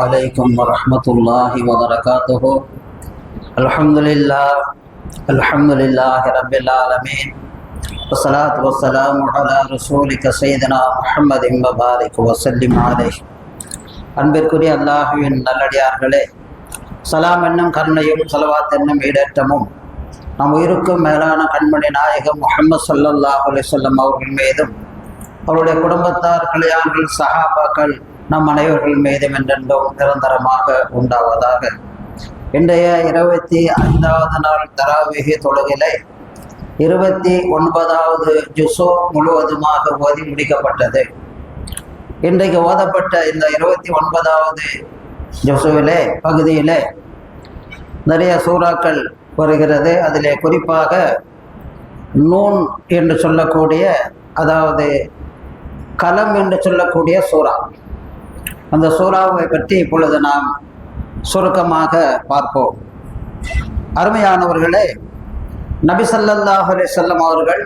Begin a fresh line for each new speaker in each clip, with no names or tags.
عليكم ورحمة الله وبركاته. الحمد لله رب العالمين والصلاة والسلام على رسولك سيدنا محمد وبارك وسلم عليه. அன்பிற்குரிய அல்லாஹ்வின் நல்லடியார்களே, சலாம் என்னும் கருணையும் ஸலவாத் என்னும் ஈடேற்றமும் நம் உயிருக்கும் மேலான கண்மணி நாயகம் முஹம்மது ஸல்லல்லாஹு அலைஹி வஸல்லம் அவர்கள் மீதும் அவருடைய குடும்பத்தார், கிளையார்கள், சஹாபாக்கள் நம் அனைவர்கள் மீதும் என்றென்றும் நிரந்தரமாக உண்டாவதாக. இன்றைய 25வது நாள் தராவீஹ் தொழுகையிலே 29வது ஜுஸு முழுவதுமாக ஓதி முடிக்கப்பட்டது. இன்றைக்கு ஓதப்பட்ட இந்த 29வது ஜுஸுவிலே பகுதியிலே நிறைய சூறாக்கள் வருகிறது. அதிலே குறிப்பாக நூன் என்று சொல்லக்கூடிய, அதாவது கலம் என்று சொல்லக்கூடிய சூறா, அந்த சூறாவை பற்றி இப்பொழுது நாம் சுருக்கமாக பார்ப்போம். அருமையானவர்களே, நபி ஸல்லல்லாஹு அலைஹி வஸல்லம் அவர்கள்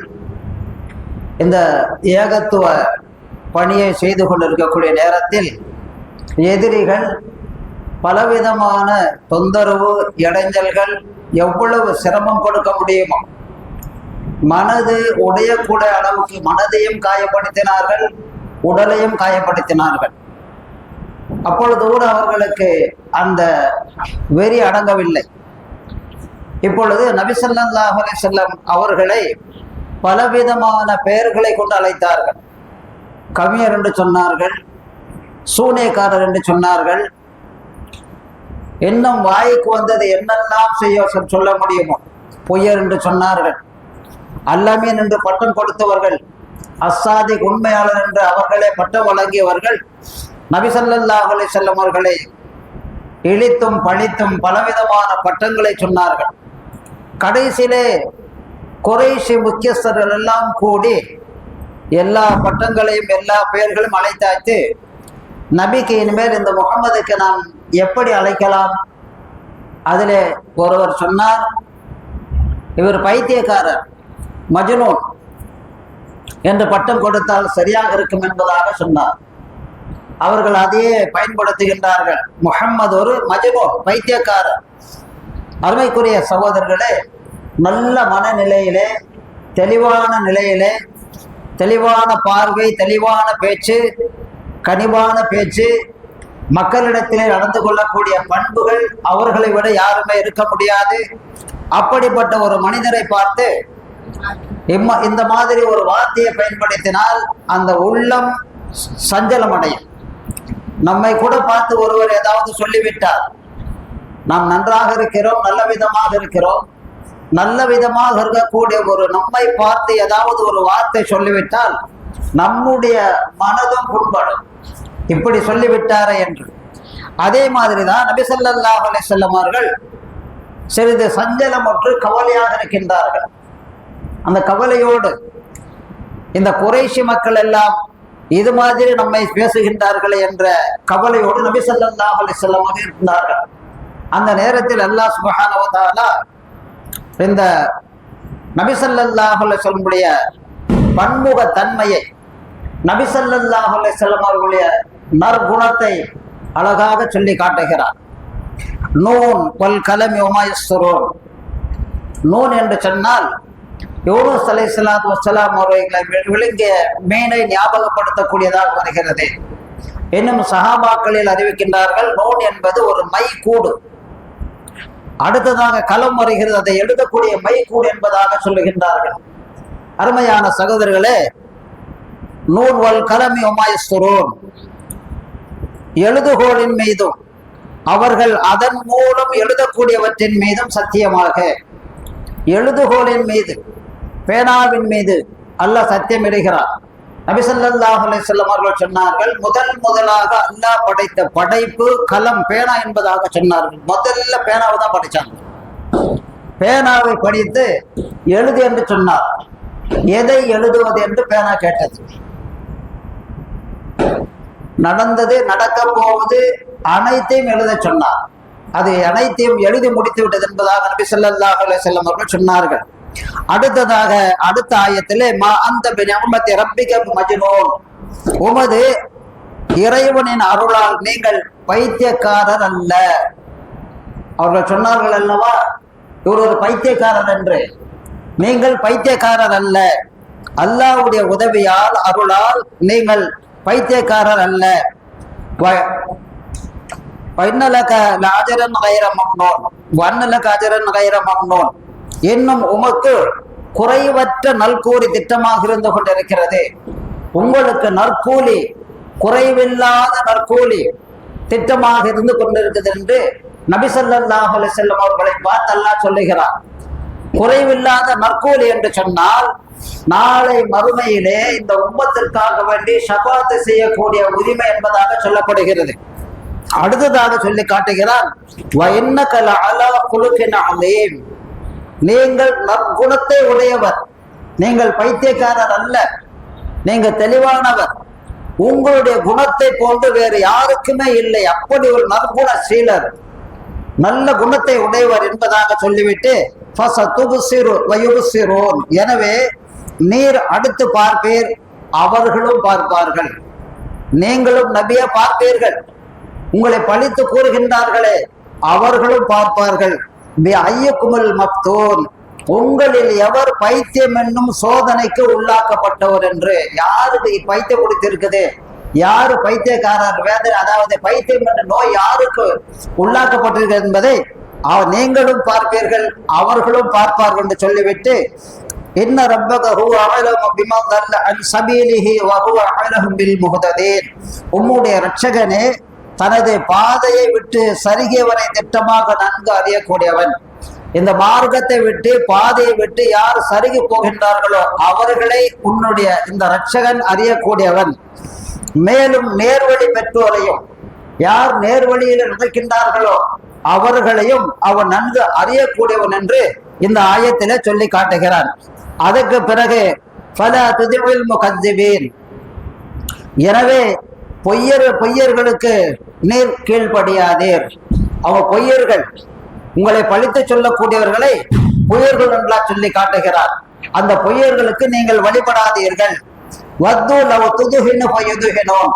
இந்த ஏகத்துவ பணியை செய்து கொண்டிருக்கக்கூடிய நேரத்தில் எதிரிகள் பலவிதமான தொந்தரவு, இடைஞ்சல்கள், எவ்வளவு சிரமம் கொடுக்க முடியுமோ மனது உடையக்கூடிய அளவுக்கு மனதையும் காயப்படுத்தினார்கள், உடலையும் காயப்படுத்தினார்கள். அப்பொழுது கூட அவர்களுக்கு அந்த வெறி அடங்கவில்லை. இப்பொழுது நபி ஸல்லல்லாஹு அலைஹி வஸல்லம் அவர்களை பலவிதமான பெயர்களை கொண்டு அழைத்தார்கள். கவிஞர் என்று சொன்னார்கள், சூனியக்காரர் என்று சொன்னார்கள், இன்னும் வாய்க்கு வந்தது என்னெல்லாம் சொல்ல முடியுமோ பொய்யர் என்று சொன்னார்கள். அல்லமீன் என்று பட்டம் கொடுத்தவர்கள், அஸ்ஸாதிக் உண்மையாளர் என்று அவர்களே பட்டம் வழங்கியவர்கள் நபி ஸல்லல்லாஹு அலைஹி வஸல்லம் அவர்களை இழித்தும் பழித்தும் பலவிதமான பட்டங்களை சொன்னார்கள். கடைசியிலே குறைஷி முக்கியஸ்தர்கள் எல்லாம் கூடி எல்லா பட்டங்களையும் எல்லா பெயர்களும் அழைத்தாச்சு. நபிக்கு இனிமேல் இந்த முகம்மதுக்கு நாம் எப்படி அழைக்கலாம்? அதிலே ஒருவர் சொன்னார், இவர் பைத்தியக்காரர், மஜ்னூன் என்று பட்டம் கொடுத்தால் சரியாக இருக்கும் என்பதாக சொன்னார். அவர்கள் அதையே பயன்படுத்துகின்றார்கள். முஹம்மது ஒரு மஜ்னூன், பைத்தியக்காரர். அருமைக்குரிய சகோதரர்களே, நல்ல மனநிலையிலே, தெளிவான நிலையிலே, தெளிவான பார்வை, தெளிவான பேச்சு, கனிவான பேச்சு, மக்களிடத்திலே நடந்து கொள்ளக்கூடிய பண்புகள் அவர்களை விட யாருமே இருக்க முடியாது. அப்படிப்பட்ட ஒரு மனிதரை பார்த்து இந்த மாதிரி ஒரு வார்த்தையை பயன்படுத்தினால் அந்த உள்ளம் சஞ்சலம் அடையும். நம்மை கூட பார்த்து ஒருவர் ஏதாவது சொல்லிவிட்டார், நாம் நன்றாக இருக்கிறோம், நல்ல விதமாக இருக்கிறோம், நல்ல விதமாக இருக்கக்கூடிய ஒரு நம்மை பார்த்து ஏதாவது ஒரு வார்த்தை சொல்லிவிட்டால் நம்முடைய மனதும் புண்படும், இப்படி சொல்லிவிட்டாரே என்று. அதே மாதிரிதான் நபி ஸல்லல்லாஹு அலைஹி வஸல்லம் அவர்கள் சிறிது சஞ்சலமுற்று கவலையாக இருக்கின்றார்கள். அந்த கவலையோடு இந்த குறைஷி மக்கள் எல்லாம் இது மாதிரி நம்மை பேசுகின்றார்களே என்ற கவலையோடு நபி ஸல்லல்லாஹு அலைஹி வஸல்லம் இருந்தார்கள். அந்த நேரத்தில் அல்லாஹ் சுப்ஹானஹு வ தஆலா இந்த நபி ஸல்லல்லாஹு அலைஹி வஸல்லமுடைய பன்முக தன்மையை, நபி ஸல்லல்லாஹு அலைஹி வஸல்லம் அவர்களுடைய நற்குணத்தை அழகாக சொல்லி காட்டுகிறார். நூன் வல் கலமி வமா யஸ்தரூன். நூன் என்று சொன்னால் யூனுஸ் அலைஹிஸ்ஸலாத்து வஸ்ஸலாம் அவர்களை விழுங்கிய மீனை ஞாபகப்படுத்தக்கூடியதாக வருகிறது. இன்னும் சஹாபாக்களில் அறிவிக்கின்றார்கள், நூன் என்பது ஒரு மை கூடு. அடுத்ததாக கலம் வருகிறது, அதை எழுதக்கூடிய மை கூடு என்பதாக சொல்லுகின்றார்கள். அருமையான சகோதரர்களே, நூன் வல் கலமி வமா யஸ்தரூன், எழுதுகோலின் மீதும் அவர்கள் அதன் மூலம் எழுதக்கூடியவற்றின் மீதும் சத்தியமாக, எழுதுகோலின் மீது, பேனாவின் மீது அல்லாஹ் சத்தியம் இடுகிறார். நபி ஸல்லல்லாஹு அலைஹி வஸல்லம் அவர்கள் சொன்னார்கள், முதலாக அல்லாஹ் படைத்த படைப்பு கலம், பேனா என்பதாக சொன்னார்கள். முதல்ல பேனாவை தான் படிச்சாங்க. பேனாவை படித்து எழுது என்று சொன்னார். எதை எழுதுவது என்று பேனா கேட்டது. நடந்தது, நடக்க போவது அனைத்தையும் எழுத சொன்னார். அது அனைத்தையும் எழுதி முடித்து விட்டது என்பதாக நபி ஸல்லல்லாஹு அலைஹி வஸல்லம் அவர்கள் சொன்னார்கள். அடுத்ததாக அடுத்த ஆயத்திலே மா அந்த பிநிஅமத்தி ரப்பிக மஜ்னூன், உமது இறைவனின் அருளால் நீங்கள் பைத்தியக்காரர் அல்ல. அவர்கள் சொன்னார்கள் அல்லவா, இவர் ஒரு பைத்தியக்காரர் என்று. நீங்கள் பைத்தியக்காரர் அல்ல. அல்லாஹ்வுடைய உதவியால் அருளால் நீங்கள் பைத்தியக்காரர் அல்ல. இன்னும் உமக்கு குறைவற்ற நற்கூலி திட்டமாக இருந்து கொண்டிருக்கிறது. உங்களுக்கு நற்கூலி, குறைவில்லாத நற்கூலி திட்டமாக இருந்து கொண்டிருக்கிறது என்று நபி ஸல்லல்லாஹு அலைஹி வஸல்லம் அவர்களை பார்த்து அல்லாஹ் சொல்லுகிறார். குறைவில்லாத நற்கூலி என்று சொன்னால் நாளை மறுமையிலே இந்த உம்மத்திற்காக வேண்டி ஷஃபாத் செய்யக்கூடிய உரிமை என்பதாக சொல்லப்படுகிறது. அடுத்ததாக சொல்லி காட்டுகிறார், நீங்கள் நற்குணத்தை உடையவர், நீங்கள் பைத்தியக்காரர் அல்ல, நீங்க தெளிவானவர், உங்களுடைய குணத்தை போன்று வேறு யாருக்குமே இல்லை, அப்படி ஒரு நற்குண சீலர், நல்ல குணத்தை உடையவர் என்பதாக சொல்லிவிட்டு எனவே நீர் அடுத்து பார்ப்பீர், அவர்களும் பார்ப்பார்கள், நீங்களும் நபியை பார்ப்பீர்கள், உங்களை பழித்து கூறுகின்றார்களே அவர்களும் பார்ப்பார்கள். உங்களில் எவர் பைத்தியம் என்னும் சோதனைக்கு உள்ளாக்கப்பட்டவர் என்று. யாருக்கு பைத்தியம் கொடுத்திருக்குது, யாரு பைத்தியக்காரர் வேதனை, அதாவது பைத்தியம் என்ற நோய் யாருக்கு உள்ளாக்கப்பட்டிருக்கிறது என்பதை நீங்களும் பார்ப்பீர்கள், அவர்களும் பார்ப்பார்கள் என்று சொல்லிவிட்டு இன்ன ரப்பக ஹுவ அஅலமு பிமன் தல்ல அன் சபீலிஹி வ ஹுவ அஅலமு பில் முஹ்ததீன். உம்முடைய இரட்சகனே தனது பாதையை விட்டு சருகியவனை திட்டமாக நன்கு அறியக்கூடியவன். இந்த மார்க்கத்தை விட்டு பாதையை விட்டு யார் சருகி போகின்றார்களோ அவர்களை உன்னுடைய இந்த இரட்சகன் அறியக்கூடியவன். மேலும் நேர்வழி பெற்றோரையும், யார் நேர்வழியில் நடக்கின்றார்களோ அவர்களையும் அவன் நன்கு அறியக்கூடியவன் என்று இந்த ஆயத்திலே சொல்லி காட்டுகிறான். அதற்கு பிறகு ஃபலா துதிஇல் முகஜ்ஜிபீன், எனவே பொய்யர்களுக்கு நீர் கீழ்ப்படியாதீர். அவங்க பொய்யர்கள், உங்களை பழித்து சொல்லக்கூடியவர்களை பொய்யர்கள் என்றா சொல்லி காட்டுகிறார். அந்த பொய்யர்களுக்கு நீங்கள் வழிபடாதீர்கள். வத்து லவ் துதுஹினு ஃபயுதுஹினூன்,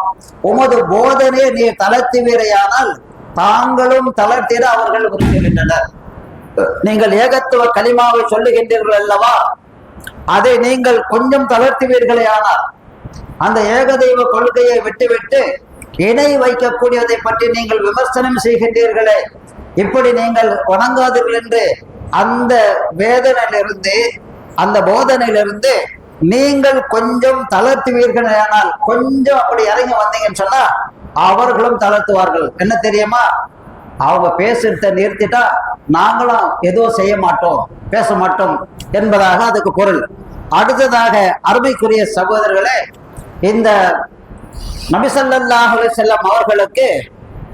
உமது போதனை நீர் தளர்த்துவீரையானால் தாங்களும் தளர்த்திட அவர்கள் விரும்புகின்றனர். நீங்கள் ஏகத்துவ கலிமாவை சொல்லுகின்றீர்கள் அல்லவா, அதை நீங்கள் கொஞ்சம் தளர்த்துவீர்களே ஆனால் அந்த ஏகதெய்வ கொள்கையை விட்டுவிட்டு இணை வைக்கக்கூடியதை பற்றி நீங்கள் விமர்சனம் செய்கின்றீர்களே, இப்படி நீங்கள் வணங்காதீர்கள் என்று அந்த வேதனையிலிருந்து, அந்த போதனையிலிருந்து நீங்கள் கொஞ்சம் தளர்த்துவீர்கள் ஆனால், கொஞ்சம் அப்படி இறங்கி வந்தீங்கன்னு சொன்னா அவர்களும் தளர்த்துவார்கள். என்ன தெரியுமா, அவங்க பேசுறத நிறுத்திட்டா நாங்களும் ஏதோ செய்ய மாட்டோம், பேச மாட்டோம் என்பதாக அதுக்கு பொருள். அடுத்ததாக அருமைக்குரிய சகோதரர்களே, இந்த நபி ஸல்லல்லாஹு அலைஹி வஸல்லம் அவர்களுக்கு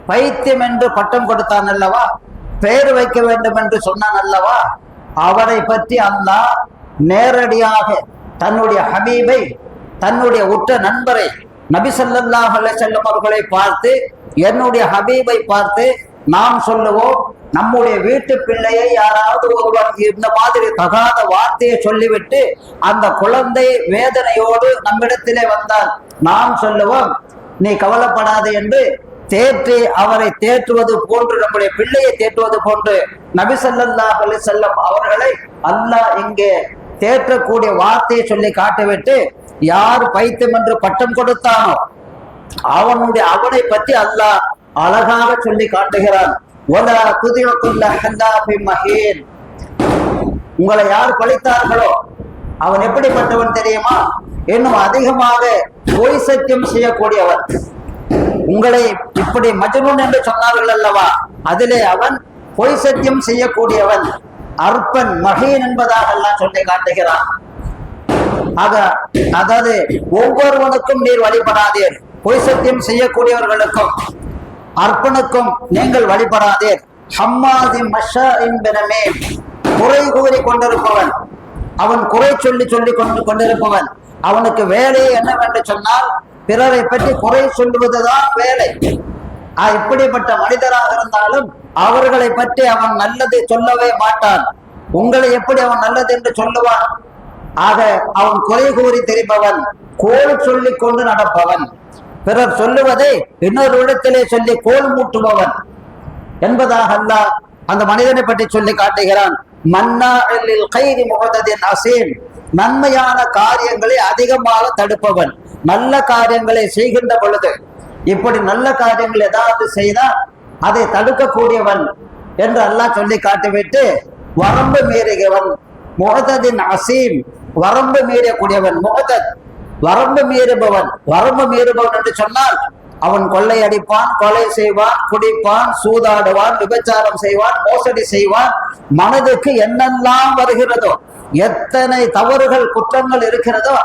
பைத்தியம் என்று பட்டம் கொடுத்தான் அல்லவா, பெயர் வைக்க வேண்டும் என்று சொன்னான் அல்லவா, அவரை பற்றி அல்லாஹ் நேரடியாக தன்னுடைய ஹபீபை, தன்னுடைய உற்ற நண்பரை நபி ஸல்லல்லாஹு அலைஹி வஸல்லம் அவர்களை பார்த்து, என்னுடைய ஹபீபை பார்த்து நாம் சொல்லுவோம், நம்முடைய வீட்டு பிள்ளையை யாராவது ஒருவர் இந்த மாதிரி தகாத வார்த்தையை சொல்லிவிட்டு அந்த குழந்தை வேதனையோடு நம்மிடத்திலே வந்தால் நாம் சொல்லுவோம், நீ கவலைப்படாது என்று தேற்றி அவரை தேற்றுவது போன்று, நம்முடைய பிள்ளையை தேற்றுவது போன்று நபி ஸல்லல்லாஹு அலைஹி வஸல்லம் அவர்களை அல்லாஹ் இங்கே தேற்றக்கூடிய வார்த்தையை சொல்லி காட்டிவிட்டு, யார் பைத்தியம் என்று பட்டம் கொடுத்தானோ அவனை பற்றி அல்லாஹ் அழகாக சொல்லி காட்டுகிறான். உங்களை யார் பழித்தார்களோ அவன் எப்படிப்பட்டவன் தெரியுமா, இன்னும் அதிகமாக பொய் சத்தியம் செய்யக்கூடியவன். உங்களை இப்படி மஜ்னூன் என்று சொன்னார்கள் அல்லவா, அதிலே அவன் பொய் சத்தியம் செய்யக்கூடியவன், அற்பன் மகீன் என்பதாக எல்லாம் சொல்லி காட்டுகிறான். அதாவது ஒவ்வொருவனுக்கும் நீர் வழிபடாதீர், பொய் சத்தியம் செய்யக்கூடியவர்களுக்கும் அற்பனுக்கும் நீங்கள் வழிபடாதீர். ஹம்மாதி மஷாஇன் பினமீம், குறை கூறி கொண்டிருப்பவன், அவன் குறை சொல்லி கொண்டிருப்பவன். அவனுக்கு வேலையே என்னவென்று சொன்னால் பிறரை பற்றி குறை சொல்லுவதுதான் வேலை. இப்படிப்பட்ட மனிதராக இருந்தாலும் அவர்களை பற்றி அவன் நல்லது சொல்லவே மாட்டான். உங்களை எப்படி அவன் நல்லது என்று சொல்லுவான்? ஆக அவன் குறை கூறி தெரிப்பவன், கோல் சொல்லி கொண்டு நடப்பவன், பிறர் சொல்லுவதை இன்னொரு இடத்திலே சொல்லி கோல் மூட்டுபவன் என்பதாக அல்லாஹ் அந்த மனிதனை பற்றி சொல்லி காட்டுகிறான். மன்னாஇல் கைரி முஹததின் அசீம், நன்மையான காரியங்களை அதிகமாக தடுப்பவன். நல்ல காரியங்களை செய்கின்ற பொழுது இப்படி நல்ல காரியங்கள் ஏதாவது செய்தால் அதை தடுக்கக்கூடியவன் என்று அல்லாஹ் சொல்லி காட்டிவிட்டு வரம்பு மீறியவன் முஹததின் அசீம், வரம்பு மீறக்கூடியவன். முஹதத் வரம்பு மீறுபவன். வரம்பு மீறுபவன் என்று சொன்னால் அவன் கொள்ளையடிப்பான், கொலை செய்வான், குடிப்பான், சூதாடுவான், விபச்சாரம் செய்வான், மோசடி செய்வான். மனதுக்கு என்னெல்லாம் வருகிறதோ, எத்தனை தவறுகள் குற்றங்கள் இருக்கிறதோ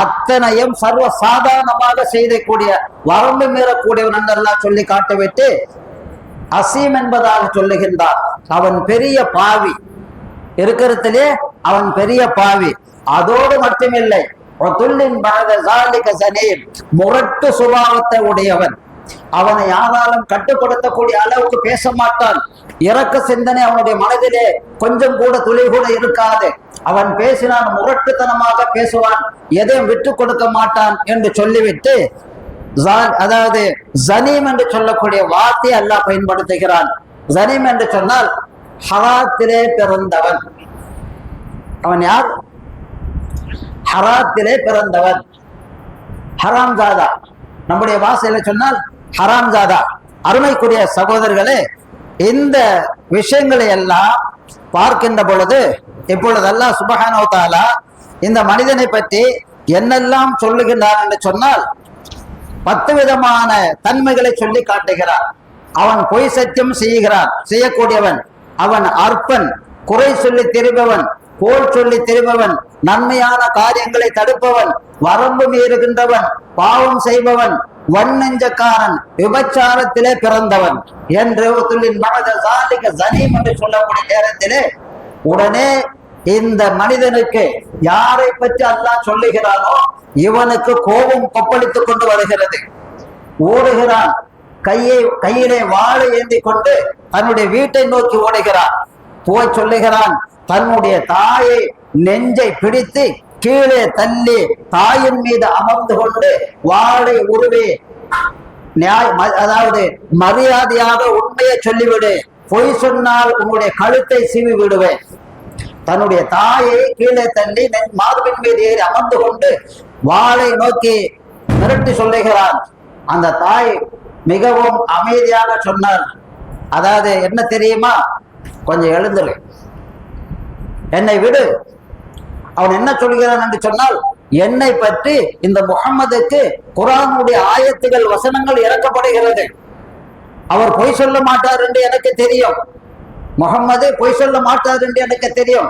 அத்தனையும் சர்வ சாதாரணமாக செய்யக்கூடிய வரம்பு மீறக்கூடியவன் என்றெல்லாம் சொல்லி காட்டிவிட்டு அசீம் என்பதாக சொல்லுகின்றான். அவன் பெரிய பாவி, இருக்கிறதுலே அவன் பெரிய பாவி. அதோடு மட்டுமில்லை, முரட்டு சுபாவத்தை உடையவன். அவனை யாராலும் கட்டுப்படுத்தக்கூடிய அளவுக்கு பேச மாட்டான். இரக்க சிந்தனை அவனுடைய மனதிலே கொஞ்சம் கூட துளி கூட இருக்காது. அவன் பேசினான் முரட்டுத்தனமாக பேசுவான், எதையும் விட்டு கொடுக்க மாட்டான் என்று சொல்லிவிட்டு அதாவது ஜனீம் என்று சொல்லக்கூடிய வார்த்தையை அல்லாஹ் பயன்படுத்துகிறான். ஜனீம் என்று சொன்னால் ஹராத்திலே பிறந்தவன். அவன் யார்? ஹராத்திலே பிறந்தவன், ஹராம் ஜாதா. நம்முடைய பாஷையில சொன்னால் ஹராம் ஜாதா. அருமைக்குரிய சகோதரர்களே, இந்த விஷயங்களை எல்லாம் பார்க்கின்ற பொழுது இப்பொழுது அல்லாஹ் சுப்ஹானஹு வ தஆலா இந்த மனிதனை பற்றி என்னெல்லாம் சொல்லுகின்றார் என்று சொன்னால் 10 விதமான தன்மைகளை சொல்லி காட்டுகிறார். அவன் பொய் சத்தியம் செய்யக்கூடியவன், அவன் அற்பன், குறை சொல்லி திரிபவன், கோல் சொல்லி திரிபவன், நன்மையான காரியங்களை தடுப்பவன், வரம்பு மீறுகின்றவன், பாவம் செய்பவன், வன்னெஞ்சக்காரன், விபச்சாரத்திலே பிறந்தவன் என்று ஜனீம் என்று சொல்லக்கூடிய நேரத்திலே உடனே இந்த மனிதனுக்கு யாரை பற்றி அல்லாஹ் சொல்லுகிறானோ இவனுக்கு கோபம் கொப்பளித்துக் கொண்டு வருகிறது. ஓடுகிறான், கையிலே வாளை ஏந்தி கொண்டு தன்னுடைய வீட்டை நோக்கி ஓடுகிறான். போய் சொல்லுகிறான், தன்னுடைய தாயை நெஞ்சை பிடித்து கீழே தள்ளி தாயின் மீது அமர்ந்து கொண்டு வாளை உருவி அதாவது மரியாதையாக உண்மையை சொல்லிவிடு, பொய் சொன்னால் உன்னுடைய கழுத்தை சீவி விடுவேன். தன்னுடைய தாயை கீழே தள்ளி மார்பின் மீது ஏறி அமர்ந்து கொண்டு வாளை நோக்கி மிரட்டி சொல்லுகிறான். அந்த தாய் மிகவும் அமைதியாக சொன்னார், அதாவது என்ன தெரியுமா, கொஞ்சம் எழுந்துரு, என்னை விடு. அவன் என்ன சொல்கிறான் என்று சொன்னால், என்னை பற்றி இந்த முஹம்மதுக்கு குர்ஆனுடைய ஆயத்துகள் வசனங்கள் இறக்கப்படுகிறது. அவர் பொய் சொல்ல மாட்டார் என்று எனக்கு தெரியும். முஹம்மது பொய் சொல்ல மாட்டார் என்று எனக்கு தெரியும்.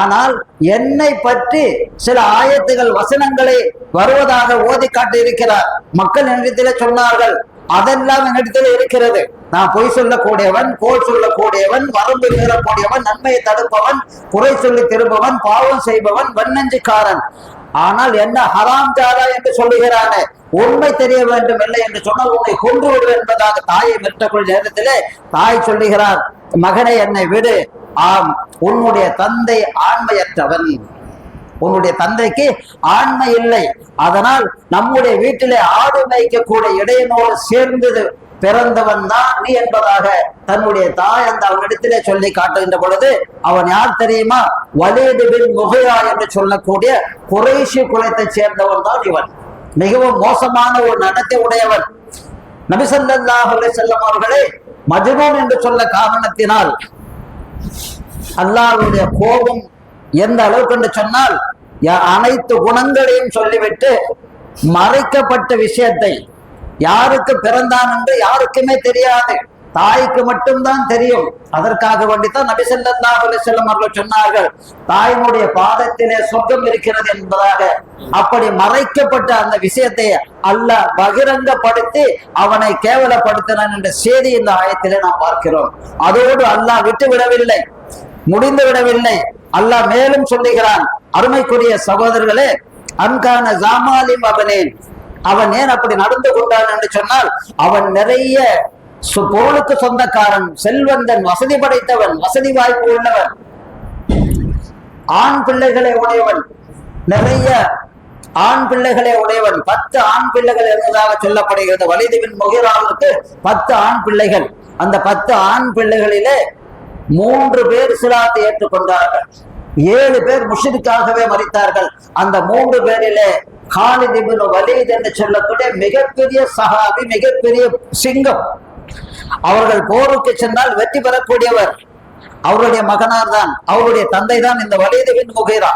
ஆனால் என்னை பற்றி சில ஆயத்துகள் வசனங்களை வருவதாக ஓதி காட்டி இருக்கிறார். மக்கள் என்னிடத்திலே சொன்னார்கள், அதெல்லாம் என்னிடத்தில் இருக்கிறது. நான் பொய் சொல்லக்கூடியவன், கோல் சொல்லக்கூடியவன், வரம்பு மீறக்கூடியவன், நன்மையை தடுப்பவன், குறை சொல்லி திரும்பவன், பாவம் செய்பவன், வன்னெஞ்சுக்காரன். ஆனால் என்ன ஹராம் ஜாதா என்று சொல்லுகிறானே, உண்மை தெரிய வேண்டும் இல்லை என்று சொன்னால் உன்னை கொன்று விடு என்பதாக தாயை மிரட்டக்கூடிய நேரத்திலே தாய் சொல்லுகிறார், மகனை என்னை விடு. ஆம், உன்னுடைய தந்தை ஆண்மையற்றவன், உன்னுடைய தந்தைக்கு ஆண்மை இல்லை. அதனால் நம்முடைய வீட்டிலே ஆடு மேய்க்கக்கூடிய இடையனோடு சேர்ந்து பிறந்தவன் தான் நீ என்பதாக தன்னுடைய தாய் அந்த அவனிடத்திலே சொல்லி காட்டுகின்ற பொழுது அவன் யார் தெரியுமா? வலீத் பின் முகிரா என்று சொல்லக்கூடிய குறைஷி குலத்தை சேர்ந்தவன் தான் இவன். மிகவும் மோசமான ஒரு நடத்தை உடையவன். நபி ஸல்லல்லாஹு அலைஹி வஸல்லம் அவர்களே மஜ்னூன் என்று சொல்ல காரணத்தினால் அல்லாஹ்வுடைய கோபம் எந்த அளவுக்கு என்று சொன்னால், அனைத்து குணங்களையும் சொல்லிவிட்டு மறைக்கப்பட்ட விஷயத்தை, யாருக்கு பிறந்தான் என்று யாருக்குமே தெரியாது, தாய்க்கு மட்டும்தான் தெரியும். அதற்காக வேண்டித்தான் நபி ஸல்லல்லாஹு அலைஹி வஸல்லம் அவர்கள் சொன்னார்கள், தாயினுடைய பாதத்திலே சொர்க்கம் இருக்கிறது என்பதாக. அப்படி மறைக்கப்பட்ட அந்த விஷயத்தை அல்லாஹ் பகிரங்கப்படுத்தி அவனை கேவலப்படுத்தினான் என்ற செய்தி இந்த ஆயத்திலே நாம் பார்க்கிறோம். அதோடு அல்லாஹ் விட்டு விடவில்லை, முடிந்து விடவில்லை. அல்லாஹ் மேலும் சொல்லுகிறான், அருமைக்குரிய சகோதரர்களே, அன்கான ஜாமாலிம் அவனேன், அவன் ஏன் அப்படி நடந்து கொண்டான் என்று சொன்னால், அவன் நிறைய பொருளுக்கு சொந்தக்காரன், செல்வந்தன், வசதி படைத்தவன், வசதி வாய்ப்பு உள்ளவன், ஆண் பிள்ளைகளை உடையவன், நிறைய ஆண் பிள்ளைகளே உடையவன். 10 ஆண் பிள்ளைகள் இருந்ததாக சொல்லப்படுகிறது. வலீத் பின் முகிராவிற்கு 10 ஆண் பிள்ளைகள். அந்த 10 ஆண் பிள்ளைகளிலே 3 பேர் இஸ்லாத்தை ஏற்றுக்கொண்டார்கள், 7 பேர் முஷ்ரிக்காகவே மரித்தார்கள். அந்த 3 பேரிலே காலித் இப்னு வலீத் என்று சொல்லக்கூடிய மிகப்பெரிய சஹாபி, மிகப்பெரிய சிங்கம். அவர்கள் போருக்கு சென்றால் வெற்றி பெறக்கூடியவர். அவருடைய மகனார் தான், அவருடைய தந்தை தான் இந்த வலீத் பின் முகிரா.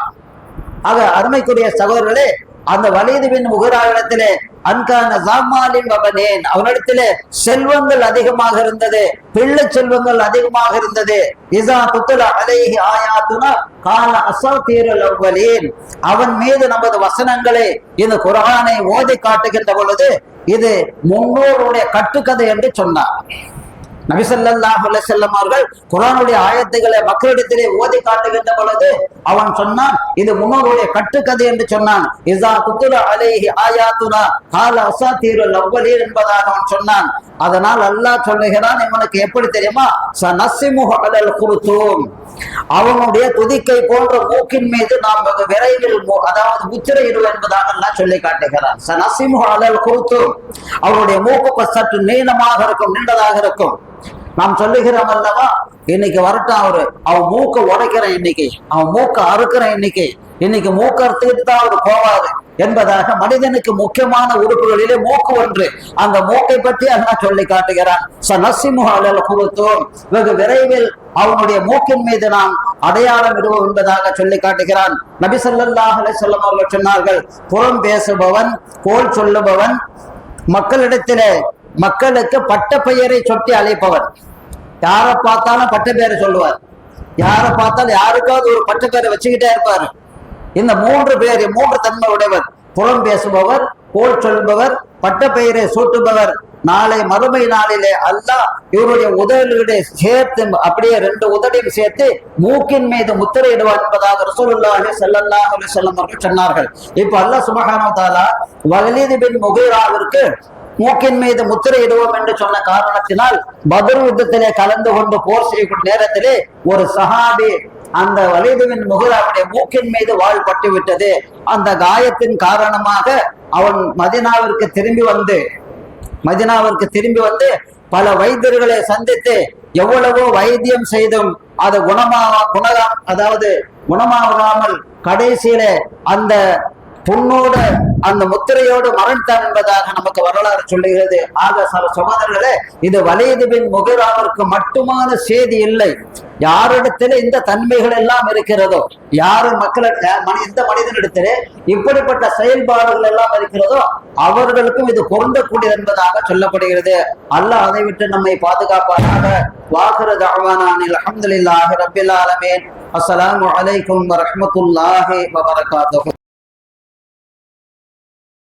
ஆக அருமைக்குரிய சகோதரர்களே, அந்த வலீத் பின் முகிராவிடத்திலே அன்கான ஜாமாலின் வபனேன், அவனிடத்திலே செல்வங்கள் அதிகமாக இருந்தது, பிள்ளை செல்வங்கள் அதிகமாக இருந்தது. இஸா துத்லா அலைஹி ஆயாத்துனா கால அஸாதீருல் அவ்வலீன், அவன் மீது நமது வசனங்களை, இந்த குர்ஆனை ஓதி காட்டுகின்ற பொழுது இது முன்னோருடைய கட்டுக்கதை என்று சொன்னார். நபி ஸல்லல்லாஹு அலைஹி வஸல்லம் அவர்கள் குர்ஆனுடைய ஆயத்துக்களை மக்களிடத்திலே ஓதி காட்டுகின்ற பொழுது அவன் சொன்னான், இது முன்னோருடைய கட்டுக்கதை என்று சொன்னான். இஸா துத்லா அலைஹி ஆயாத்துனா கால அஸாதீருல் அவ்வலீன் என்பதாக அவன் சொன்னான். அதனால் அல்லாஹ் சொல்லுகிறான், இவனுக்கு எப்படி தெரியுமா, சனஸ்ஸிமுஹு அலல் குருத்தூம், அவனுடைய துதிக்கை போன்ற மூக்கின் மீது நாம் விரைவில் அதாவது முத்திரையிடுவோம் என்பதாக எல்லாம் சொல்லி காட்டுகிறான். சனஸ்ஸிமுஹு அலல் குருத்தூம், அவனுடைய மூக்கு சற்று நீளமாக இருக்கும், நீண்டதாக இருக்கும். நாம் சொல்லுகிறோம் அல்லவா, இன்னைக்கு வரட்டும் அவன் மூக்க உடைக்கிறேன், இன்னைக்கு அவன் மூக்க அறுக்கிறேன், இன்னைக்கு மூக்க அறுத்துக்கிட்டு தான் அவர் போவாரு என்பதாக மனிதனுக்கு முக்கியமான உறுப்புகளிலே மூக்கு ஒன்று. அந்த மூக்கை பற்றி அல்லாஹ் சொல்லி காட்டுகிறான். சனஸ்ஸிமுஹு அலல் குருத்தூம், வெகு விரைவில் அவனுடைய மூக்கின் மீது நாம் அடையாளம் இடுவோம் என்பதாக சொல்லி காட்டுகிறான். நபி ஸல்லல்லாஹு அலைஹி வஸல்லம் அவர்கள் சொன்னார்கள், புறம் பேசுபவன், கோல் சொல்லுபவன், மக்களிடத்திலே மக்களுக்கு பட்ட பெயரை சொட்டி அழைப்பவர், யாரை பார்த்தாலும் பட்ட பெயரை சொல்லுவார், யாரை பார்த்தாலும் யாருக்காவது ஒரு பட்ட பெயரை வச்சுக்கிட்டே இருப்பாரு. இந்த 3 பேர், 3 தன்மை உடையவர், புறம் பேசுபவர், கோல் சொல்பவர், பட்ட பெயரை சூட்டுபவர். நாளை மறுமை நாளிலே அல்லாஹ் இவருடைய உதடுகளை சேர்த்து, அப்படியே 2 உதடையும் சேர்த்து மூக்கின் மீது முத்திரையிடுவார் என்பதாக ரசூலுல்லாஹி ஸல்லல்லாஹு அலைஹி வஸல்லம் அவர்கள் சொன்னார்கள். இப்ப அல்லாஹ் சுப்ஹானஹு வ தஆலா வலீத் பின் முகிராவிற்கு மூக்கின் மீது முத்திரையிடுவோம் என்று சொன்ன காரணத்தினால் பத்ர் யுத்தத்திலே கலந்து கொண்டு போர் செய்யக்கூடிய நேரத்திலே ஒரு சஹாபி அந்த வலீத் பின் முகிராவுடைய மூக்கின் மீது வாள் பட்டு விட்டது. அந்த காயத்தின் காரணமாக அவன் மதீனாவிற்கு திரும்பி வந்து பல வைத்தியர்களை சந்தித்து எவ்வளவோ வைத்தியம் செய்தும் அது குணமாகாமல் கடைசியில அந்த புண்ணோடு அந்த முத்திரையோடு மரணித்தான் என்பதாக நமக்கு வரலாறு சொல்லுகிறது. ஆக சகோதரர்களே, இது வலீத் பின் முகிராவிற்கு மட்டுமான செய்தி இல்லை. யாரிடத்திலே இந்த தன்மைகள் எல்லாம் இருக்கிறதோ, யாரு இந்த மனிதனிடத்திலே இப்படிப்பட்ட செயல்பாடுகள் எல்லாம் இருக்கிறதோ அவர்களுக்கும் இது பொருந்தக்கூடியது என்பதாக சொல்லப்படுகிறது. அல்லாஹ் அதை விட்டு நம்மை பாதுகாப்பானாக. வாகிரு தஅவானா அல்ஹம்துலில்லாஹி ரப்பில் ஆலமீன். அஸ்ஸலாமு அலைக்கும் வரஹ்மத்துல்லாஹி வபரகாத்துஹு.